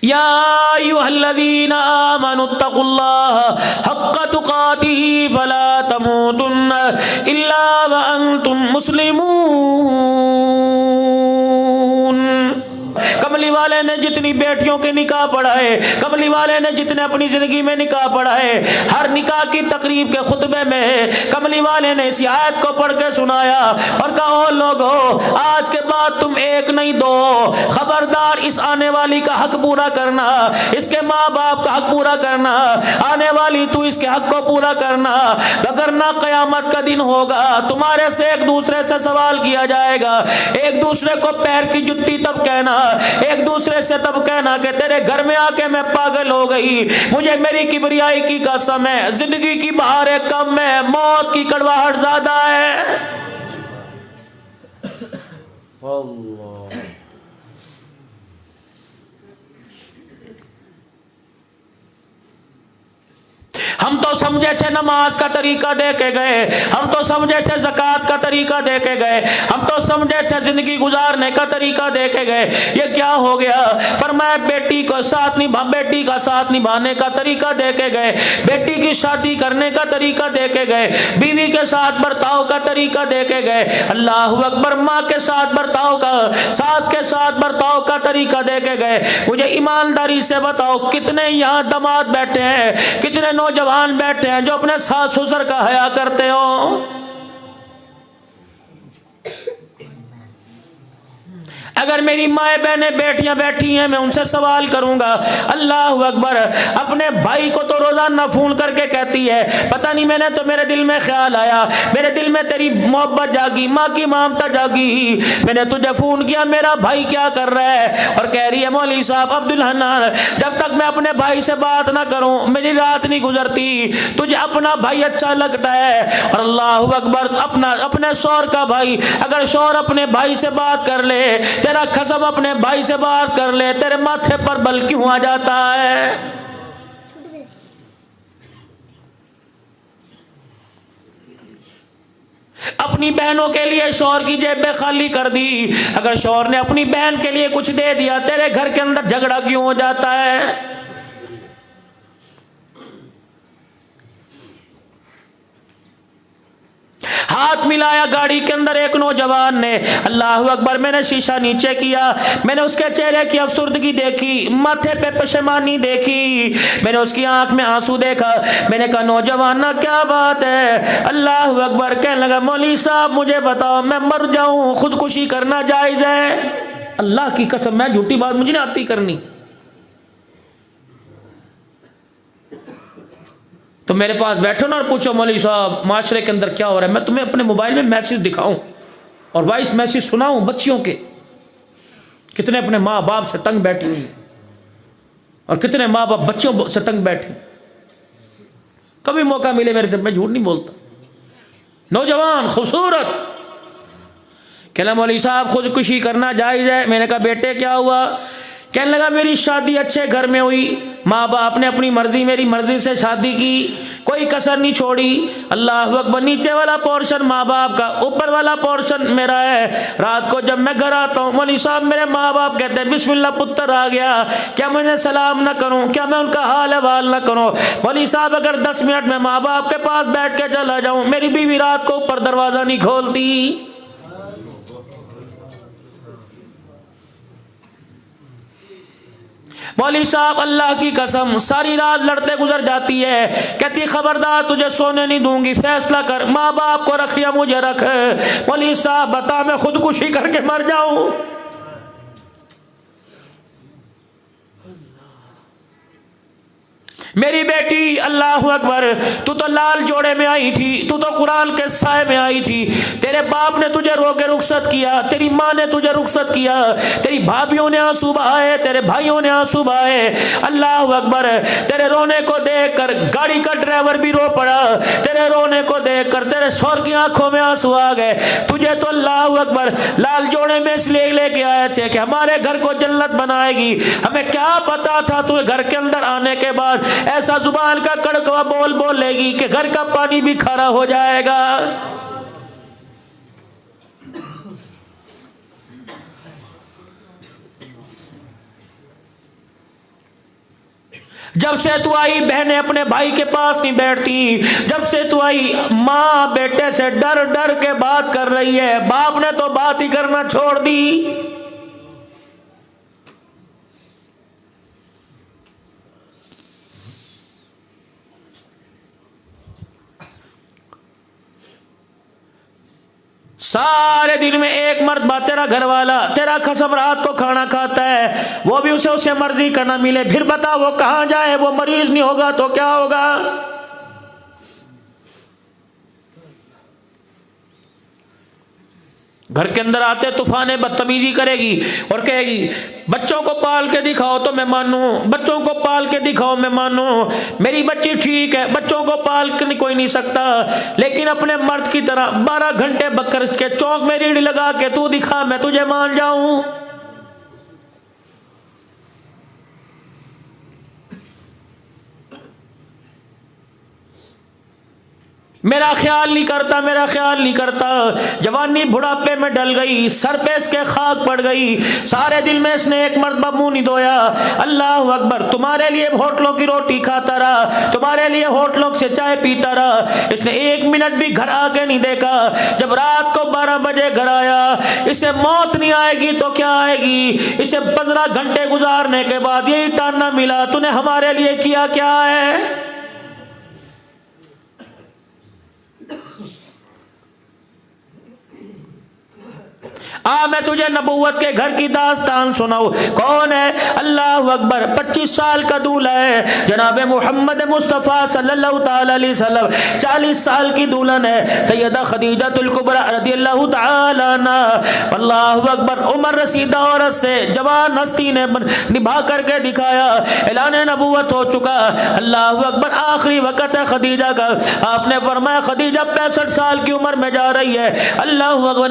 या अय्युहल्लज़ीना आमनुत्तक़ुल्लाह हक़्क़ तुक़ातिही फ़ला तमूतुन्ना इल्ला व अंतुम मुस्लिमून। कमली वाले ने जितनी बेटियों के निकाह पढ़ाए, कमली वाले ने जितने अपनी जिंदगी में निकाह पढ़ाए, हर निकाह की तकरीब के खुतबे में कमली वाले ने इस आयत को पढ़ के सुनाया और कहा, ओ लोगो, आज के बाद तुम एक नहीं दो, खबरदार इस आने वाली का हक पूरा करना, इसके माँ बाप का हक पूरा करना, आने वाली तू इसके हक को पूरा करना, वगरना कयामत का दिन होगा, तुम्हारे से एक दूसरे से सवाल किया जाएगा, एक दूसरे को पैर की जुत्ती तब कहना, एक दूसरे से तब कहना कि तेरे घर में आके मैं पागल हो गई, मुझे मेरी किबरियाई की कसम है, जिंदगी की बहारें कम है, मौत की कड़वाहट ज्यादा है। अल्लाह। हम तो समझे थे नमाज का तरीका दे के गए, हम तो समझे थे ज़कात का तरीका दे के गए, हम तो समझे थे जिंदगी गुजारने का तरीका दे के गए, ये क्या हो गया? फरमाया बेटी का साथ निभाने का तरीका दे के गए, बेटी की शादी करने का तरीका दे के गए, बीवी के साथ बर्ताव का तरीका दे के गए, अल्लाहु अकबर, माँ के साथ बर्ताव का, सास के साथ बर्ताव का तरीका दे के गए। मुझे ईमानदारी से बताओ, कितने यहाँ दामाद बैठे हैं, कितने नौजवान बैठे हैं जो अपने सास ससुर का हया करते हो? अगर मेरी माए बहनें बेटियां बैठी हैं, मैं उनसे सवाल करूंगा, अल्लाह अकबर, अपने भाई को तो रोजाना फोन करके कहती है, पता नहीं मैंने तो मेरे दिल में ख्याल आया, मेरे दिल में तेरी मोहब्बत जागी, माँ की ममता जागी, मैंने तुझे फोन किया, मेरा भाई क्या कर रहा है? और कह रही है, मौलवी साहब अब्दुल हन्नान, जब तक मैं अपने भाई से बात ना करूं मेरी रात नहीं गुजरती, तुझे अपना भाई अच्छा लगता है। और अल्लाह अकबर, अपने शौहर का भाई, अगर शौहर अपने भाई से बात कर ले, तेरा कसम अपने भाई से बात कर ले, तेरे माथे पर बल क्यों आ जाता है? अपनी बहनों के लिए शौहर की जेबें खाली कर दी, अगर शौहर ने अपनी बहन के लिए कुछ दे दिया, तेरे घर के अंदर झगड़ा क्यों हो जाता है? हाथ मिलाया गाड़ी के अंदर एक नौजवान ने, अल्लाह अकबर, मैंने शीशा नीचे किया, मैंने उसके चेहरे की अफसुर्दगी देखी, माथे पे पशेमानी देखी, मैंने उसकी आंख में आंसू देखा, मैंने कहा, नौजवान ना क्या बात है? अल्लाह अकबर, कहने लगा, मौलवी साहब मुझे बताओ, मैं मर जाऊं, खुदकुशी करना जायज है? अल्लाह की कसम, मैं झूठी बात मुझे नहीं आती करनी। तो मेरे पास बैठो ना और पूछो, मौलवी साहब माशरे के अंदर क्या हो रहा है? मैं तुम्हें अपने मोबाइल में मैसेज दिखाऊं और वॉइस मैसेज सुनाऊं बच्चियों के, कितने अपने माँ बाप से तंग बैठी हुई और कितने माँ बाप बच्चों से तंग बैठे। कभी मौका मिले मेरे से, मैं झूठ नहीं बोलता। नौजवान खूबसूरत, कहना, मौलवी साहब खुदकुशी करना जायज है? मैंने कहा, बेटे क्या हुआ? कहने लगा, मेरी शादी अच्छे घर में हुई, माँ बाप ने अपनी मर्जी, मेरी मर्जी से शादी की, कोई कसर नहीं छोड़ी। अल्लाह अकबर, नीचे वाला पोर्शन माँ बाप का, ऊपर वाला पोर्शन मेरा है। रात को जब मैं घर आता हूँ, मौलवी साहब मेरे माँ बाप कहते हैं, बिस्मिल्लाह पुत्र आ गया, क्या मैं सलाम ना करूँ? क्या मैं उनका हाल हवाल ना करूँ? मौलवी साहब अगर 10 मिनट में माँ बाप के पास बैठ के चला जाऊँ, मेरी बीवी रात को ऊपर दरवाजा नहीं खोलती। मौलवी साहब अल्लाह की कसम सारी रात लड़ते गुजर जाती है, कहती खबरदार तुझे सोने नहीं दूंगी, फैसला कर, माँ बाप को रख या मुझे रख। मौलवी साहब बता, मैं खुदकुशी करके मर जाऊं? मेरी बेटी, अल्लाह अकबर, तू तो लाल जोड़े में आई थी, तू तो कुरान के साए में आई थी, तेरे बाप ने तुझे रोके रुखसत किया, तेरी माँ ने तुझे रुखसत किया, तेरी भाभियों ने आंसू बहाए, तेरे भाइयों ने आंसू बहाए। अल्लाह अकबर, तेरे रोने को देखकर गाड़ी का ड्राइवर भी रो पड़ा, तेरे रोने को देखकर तेरे शौहर की आंखों में आंसू आ गए। तुझे तो अल्लाह अकबर लाल जोड़े में इसलिए लेके आए थे कि हमारे घर को जन्नत बनाएगी। हमें क्या पता था तू घर के अंदर आने के बाद ऐसा जुबान का कड़कवा बोल बोलेगी कि घर का पानी भी खारा हो जाएगा। जब से तू आई बहनें अपने भाई के पास नहीं बैठती, जब से तू आई माँ बेटे से डर डर के बात कर रही है, बाप ने तो बात ही करना छोड़ दी। सारे दिन में एक मर्तबा तेरा घर वाला तेरा कसम रात को खाना खाता है, वो भी उसे मर्जी का ना मिले, फिर बता वो कहाँ जाए? वो मरीज नहीं होगा तो क्या होगा? घर के अंदर आते तूफाने बदतमीजी करेगी और कहेगी बच्चों को पाल के दिखाओ तो मैं मानूं, बच्चों को पाल के दिखाओ मैं मानूं, मेरी बच्ची ठीक है, बच्चों को पाल के कोई नहीं सकता, लेकिन अपने मर्द की तरह 12 घंटे बकर के चौक में रीढ़ लगा के तू दिखा, मैं तुझे मान जाऊं। मेरा ख्याल नहीं करता, मेरा ख्याल नहीं करता। जवानी बुढ़ापे में डल गई, सर पे इसके खाक पड़ गई, सारे दिल में इसने एक मर्तबा मुंह नहीं धोया। अल्लाह अकबर, तुम्हारे लिए होटलों की रोटी खाता रहा, तुम्हारे लिए होटलों से चाय पीता रहा, इसने 1 मिनट भी घर आके नहीं देखा। जब रात को 12 बजे घर आया, इसे मौत नहीं आएगी तो क्या आएगी? इसे 15 घंटे गुजारने के बाद यही ताना मिला, तूने हमारे लिए किया क्या है? मैं तुझे नबूवत के घर की दास्तान सुनाऊं। कौन है? अल्लाह अकबर। 25 साल का दूल्हा है जनाब मोहम्मद मुस्तफ़ा सल्लल्लाहु ताला अलैहि वसल्लम। 40 साल की दुल्हन है सैयदा खदीजतुल कुबरा रज़ियल्लाहु ताला अन्हा। अल्लाह अकबर। उम्र रसीदा औरत से जवान हस्ती ने निभा करके दिखाया, ऐलान नबूवत हो चुका। अल्लाह अकबर। आखिरी वक्त है खदीजा का। आपने फरमाया खदीजा 65 साल की उम्र में जा रही है। अल्लाह अकबर।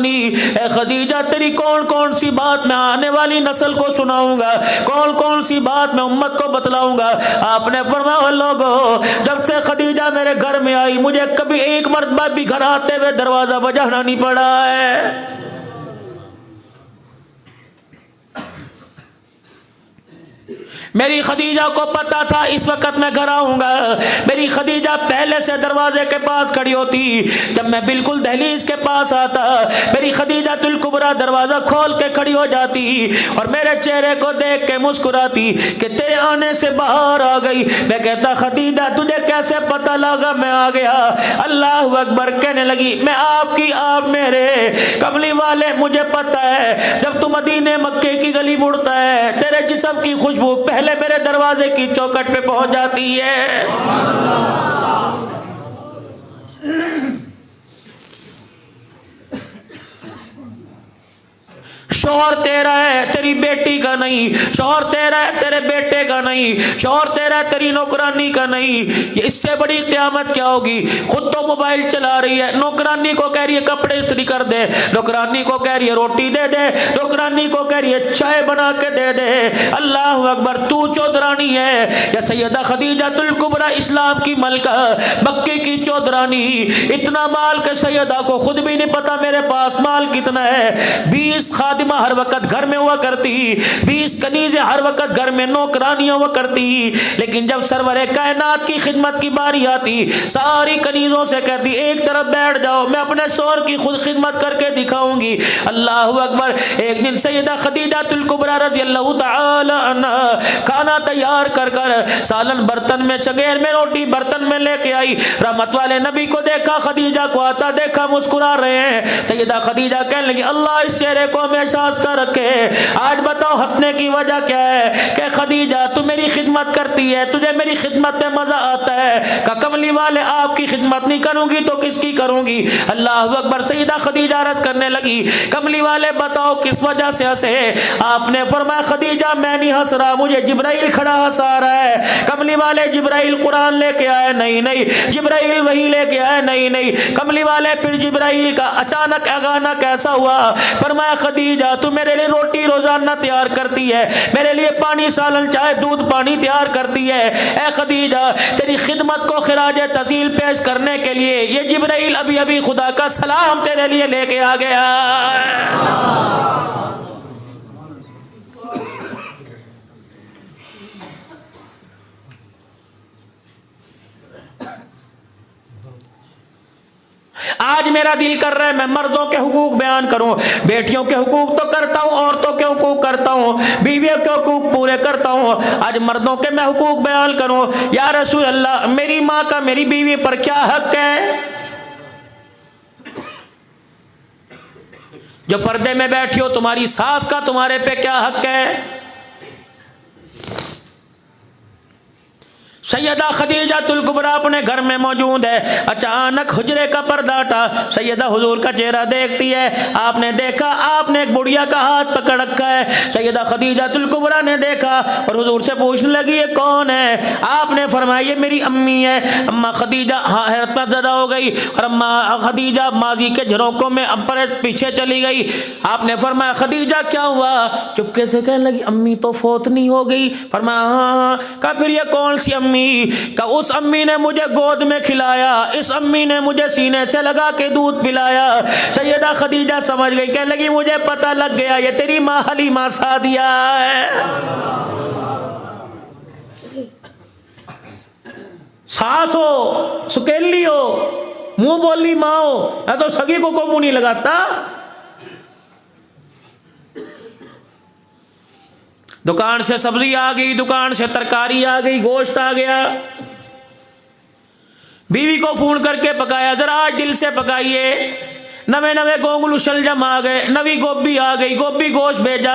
खदीजा तेरी कौन कौन सी बात मैं आने वाली नस्ल को सुनाऊंगा, कौन कौन सी बात मैं उम्मत को बतलाऊंगा। आपने फरमाया लोगों, जब से खदीजा मेरे घर में आई, मुझे कभी एक मर्तबा भी घर आते हुए दरवाजा बजाना नहीं पड़ा है। मेरी खदीजा को पता था इस वक्त मैं घर आऊंगा। मेरी खदीजा पहले से दरवाजे के पास खड़ी होती। जब मैं बिल्कुल दहलीज के पास आता, मेरी खदीजा तुल कुबरा दरवाजा खोल के खड़ी हो जाती और मेरे चेहरे को देख के मुस्कुराती कि तेरे आने से बाहर आ गई। मैं कहता खदीजा तुझे कैसे पता लगा मैं आ गया? अल्लाह अकबर। कहने लगी मैं आपकी, आप मेरे, कमली वाले मुझे पता है जब तू मदीने मक्के की गली मुड़ता है, तेरे जिस्म की खुशबू पहले मेरे दरवाजे की चौखट पे पहुंच जाती है। शौहर तेरा है, तेरी बेटी का नहीं। शौहर तेरा है, तेरे बेटे का नहीं। शौहर तेरा है, तेरी नौकरानी का नहीं। ये इससे बड़ी क़यामत क्या होगी? खुद तो मोबाइल चला रही है, नौकरानी को कह रही है कपड़े इस्त्री कर दे, नौकरानी को कह रही है रोटी दे दे, नौकरानी को कह रही है चाय बना के दे दे। अल्लाह अकबर। तू चौधरानी है या सैयदा खदीजतुल कुबरा इस्लाम की मलका, मक्के की चौधरानी। इतना माल के सैयदा को खुद भी नहीं पता मेरे पास माल कितना है। 20 खादिमा हर वक्त घर में हुआ करती, 20 कनीज़ें हर वक्त घर में नौकरानियां हुआ करती। लेकिन जब सरवरे कायनात की खिदमत की बारी आती, सारी कनीज़ों से कहती एक तरफ बैठ जाओ, मैं अपने शौहर की खुद खिदमत करके दिखाऊंगी। अल्लाह अकबर। एक दिन सैयदा खदीजतुल कुबरा रज़ियल्लाहु ताला अन्हा खाना तैयार कर कर सालन बर्तन में, चंगेर में रोटी बर्तन में लेके आई। रहमत वाले नबी को देखा, खदीजा को आता देखा, मुस्कुरा रहे हैं। सैयदा खदीजा कहने लगी अल्लाह इस चेहरे को हमेशा हंसता रखे। आज बताओ हंसने की वजह क्या है? कि खदीजा तू मेरी खिदमत करती है, तुझे मेरी खिदमत में मजा आता है। का कमली वाले आपकी खिदमत नहीं करूंगी तो किसकी करूंगी? अल्लाह अकबर। सैयदा खदीजा अर्ज करने लगी कमली वाले बताओ किस वजह से हंसे? आपने फरमाया खदीजा मैं नहीं हंस रहा, मुझे जिब्राइल खड़ा हंसा रहा है। कमली वाले जिब्राइल कुरान लेके आए? नहीं नहीं। जिब्राइल वही लेके आए? नहीं नहीं। कमली वाले फिर जिब्राइल का अचानक आगाना कैसा हुआ? फरमाया खदीजा तू मेरे लिए रोटी रोजाना तैयार करती है, मेरे लिए पानी सालन चाय दूध पानी तैयार करती है। ए खदीजा तेरी खिदमत को खिराज तहसील पेश करने के लिए ये जिब्राइल अभी अभी खुदा का सलाम तेरे लिए लेके आ गया। आज मेरा दिल कर रहा है मैं मर्दों के हुकूक बयान करूं। बेटियों के हुकूक तो करता हूं, औरतों के हुकूक करता हूं, बीवियों के हुकूक पूरे करता हूं, आज मर्दों के मैं हुकूक बयान करूं। या रसूल अल्लाह, मेरी माँ का मेरी बीवी पर क्या हक है? जो पर्दे में बैठी हो, तुम्हारी सास का तुम्हारे पे क्या हक है? सैयदा खदीजातुल कुबरा अपने घर में मौजूद है। अचानक हुजरे का पर्दा हटा, सैयदा हुजूर का चेहरा देखती है। आपने देखा, आपने एक बुढ़िया का हाथ पकड़ रखा है। सैयदा खदीजातुल कुबरा ने देखा और हुजूर से पूछने लगी ये कौन है? आपने फरमाया ये मेरी अम्मी है। अम्मा खदीजा हैरत में ज़दा हो गई और अम्मा खदीजा माजी के झरोकों में अपने पीछे चली गई। आपने फरमाया खदीजा क्या हुआ? चुपके से कहने लगी अम्मी तो फौत नहीं हो गई। फरमाया हाँ। कहा फिर ये कौन सी अम्मी? का उस अम्मी ने मुझे गोद में खिलाया, इस अम्मी ने मुझे सीने से लगा के दूध पिलाया। सैयदा खदीजा समझ गई, कहने लगी मुझे पता लग गया ये तेरी माँ हलीमा सादिया है। सास हो, सुकेली हो, मुंह बोली माँ हो, या तो सगी को मुंह नहीं लगाता। दुकान से सब्जी आ गई, दुकान से तरकारी आ गई, गोश्त आ गया। बीवी को फोन करके पकाया, जरा आज दिल से पकाइए। नवे नवे गोंगलू शलजम आ गए, नवी गोभी आ गई, गोभी गोश्त भेजा।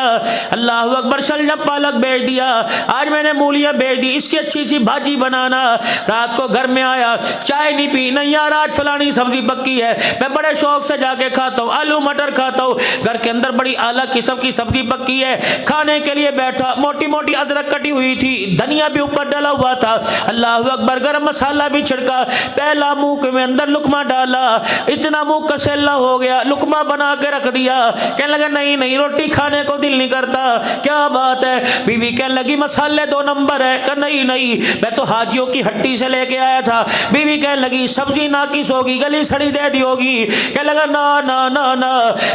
अल्लाह अकबर, शलजम पालक भेज दिया। आज मैंने मूलियाँ भेज दी, इसकी अच्छी सी भाजी बनाना। रात को घर में आया, चाय नहीं पी, नहीं यार आज फलानी सब्जी पक्की है, मैं बड़े शौक से जाके खाता हूँ, आलू मटर खाता हूँ। घर के अंदर बड़ी आला किस्म की सब्जी पक्की है। खाने के लिए बैठा, मोटी मोटी अदरक कटी हुई थी, धनिया भी ऊपर डाला हुआ था। अल्लाह अकबर, गरम मसाला भी छिड़का। पहला मुंह में अंदर लुकमा डाला, इतना मुंह कसेला हो गया, लुकमा बना के रख दिया। कहने लगा नहीं नहीं रोटी खाने को दिल नहीं करता। क्या बात है? बीवी कहने लगी मसाले 2 नंबर है। कहा नहीं नहीं, मैं तो हाजियों की हट्टी से लेके आया था। बीवी कहने लगी सब्जी नाकिस होगी, गली सड़ी दे दी होगी। कहने लगा ना ना ना ना,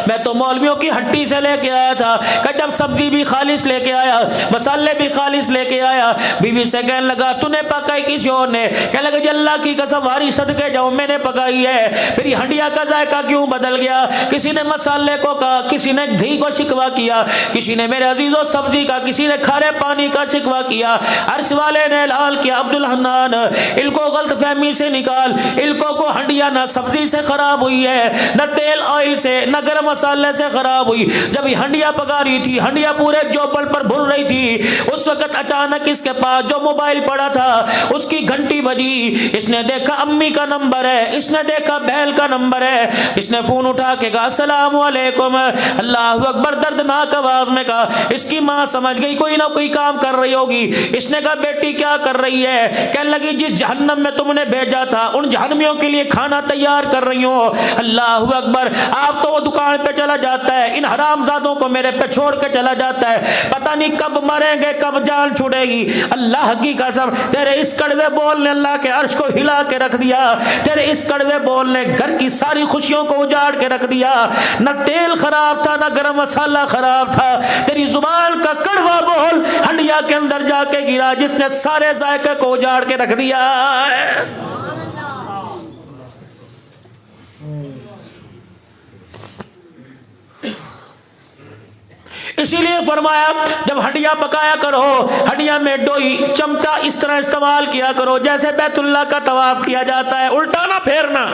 मैं तो मौलवियों की हट्टी से लेके आया था। कहा जब सब्जी भी खालिस लेके आया, मसाले भी खालिस लेके आया। बीवी से कहने लगा तूने पकाई किसी और ने? कहने लगा जी अल्लाह की कसम वारी सदके जाऊं, मैंने पकाई है। फिर हंडिया का जायका क्यों बदल गया? किसी ने मसाले को कहा, किसी ने घी को शिकवा किया, किसी ने मेरे अजीजों सब्जी का, किसी ने खारे पानी का शिकवा किया। अर्श वाले ने ऐलान किया अब्दुल हन्नान इनको गलत फहमी से निकाल, इनको को हंडिया ना सब्जी से खराब हुई है, न तेल ऑयल से, न गर्म मसाले से खराब हुई। जब हंडिया पका रही थी, हंडिया पूरे जोपल पर भून रही थी, उस वक्त अचानक इसके पास जो मोबाइल पड़ा था उसकी घंटी बजी। इसने देखा अम्मी का नंबर है, इसने देखा बहन का नंबर है। इसने फोन उठा के कहा अस्सलाम वालेकुम। अल्लाह अकबर, दर्दनाक आवाज में कहा। इसकी माँ समझ गई कोई ना कोई काम कर रही होगी। इसने कहा बेटी क्या कर रही है? कहने लगी जिस जहन्नम में तुमने भेजा था उन जहन्नमियों के लिए खाना तैयार कर रही हो। अल्लाह अकबर, आप तो वो दुकान पे चला जाता है, इन हरामजादों को मेरे पे छोड़ के चला जाता है, पता नहीं कब मरेंगे कब जान छुड़ेगी। अल्लाह की कसम, तेरे इस कड़वे बोल ने अल्लाह के अर्श को हिला के रख दिया। तेरे इस कड़वे बोल ने घर की सारी खुशियों को उजाड़ के रख दिया। न तेल खराब था, न गरम मसाला खराब था, तेरी जुबान का कड़वा बोल हंडिया के अंदर जाके गिरा जिसने सारे जायके को उजाड़ के रख दिया। इसीलिए फरमाया जब हंडिया पकाया करो, हंडिया में डोई चमचा इस तरह इस्तेमाल किया करो जैसे बैतुल्लाह का तवाफ किया जाता है, उल्टा ना फेरना।